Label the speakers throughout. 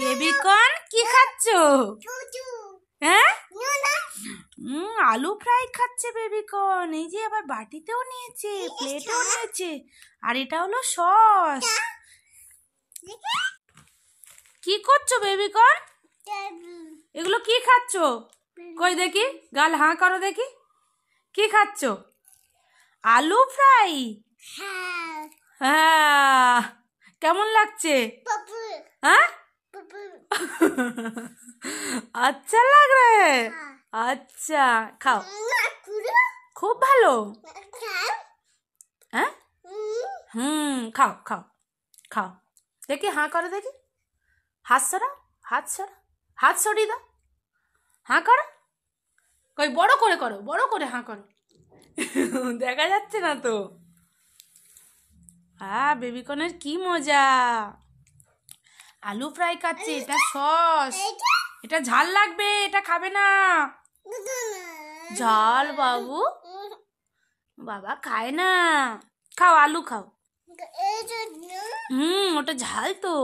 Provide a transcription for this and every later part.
Speaker 1: Baby corn কি খাচ্ছো? হ্যাঁ, আলু ফ্রাই খাচ্ছে বেবিকর্ন। এই যে আবার বাটিতেও নিয়েছে, প্লেটেও নিয়েছে, আর এটা হলো সস। কি করছো বেবিকর্ন? এগুলো কি খাচ্ছো? কই দেখি, গাল হাঁ করো দেখি। কি খাচ্ছো? আলু ফ্রাই। হ্যাঁ, কেমন লাগছে? হ্যাঁ, अच्छा लग रहा है। अच्छा, खाओ। खूब ভালো। হ্যাঁ, খাও খাও খাও। দেখি হাঁ করো দেখি। হাত সরাও, হাত সরাও, হাত সরিয়ে দাও। হাঁ করো। কই বড় করে করো, বড় করে হাঁ করো। দেখা যাচ্ছে না তো। বেবিকর্নের কি মজা। আলু ফ্রাই খাচ্ছে, এটা সস। এটা ঝাল লাগবে, এটা খাবে না। ঝাল বাবু, বাবা খায় না। খাও, আলু খাও। ওটা ঝাল তো,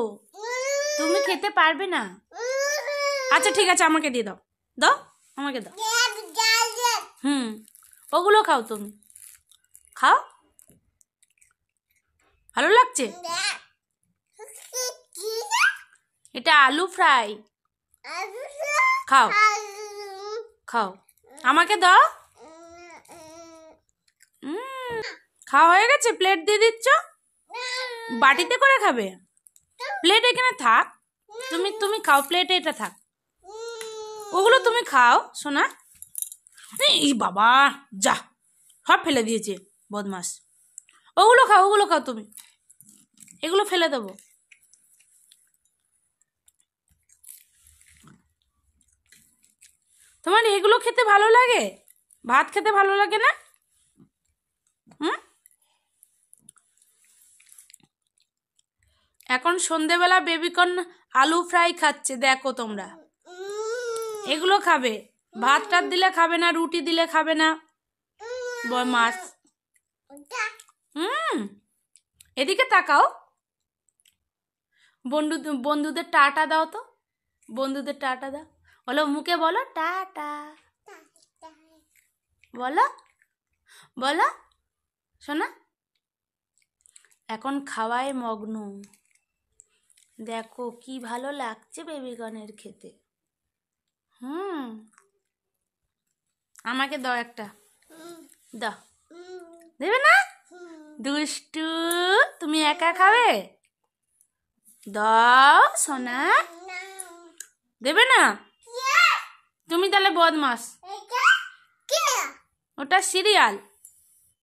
Speaker 1: তুমি খেতে পারবে না। আচ্ছা ঠিক আছে, আমাকে দিয়ে দাও, দাও আমাকে দাও। ওগুলো খাও, তুমি খাও। ভালো লাগছে? এটা আলু ফ্রাই। খাও খাও, আমাকে দাও। খাওয়া হয়ে গেছে? প্লেট দিয়ে দিচ্ছ? বাটিতে করে খাবে? প্লেট এখানে থাক, তুমি তুমি খাও, প্লেটে এটা থাক। ওগুলো তুমি খাও সোনা। এই বাবা, যা সব ফেলে দিয়েছে বদমাস। ওগুলো খাও, ওগুলো খাও তুমি। এগুলো ফেলে দেবো। তোমার এগুলো খেতে ভালো লাগে? ভাত খেতে ভালো লাগে না? এখন সন্ধেবেলা বেবিকর্ন আলু ফ্রাই খাচ্ছে, দেখো তোমরা। এগুলো খাবে, ভাত টাত দিলে খাবে না, রুটি দিলে খাবে না। মাছ। এদিকে তাকাও। বন্ধুদের টাটা দাও তো, বন্ধুদের টাটা দাও। বলো, মুখে বলো টাটা। বলো বলো শোনা। এখন খাওয়ায় মগ্ন। দেখো কি ভালো লাগছে বেবিকর্নের খেতে। আমাকে দাও একটা, দাও। দেবে না? দুষ্টু, তুমি একা খাবে? দাও সোনা। দেবে না? তুমি তাহলে বদমাস। ওটা সিরিয়াল।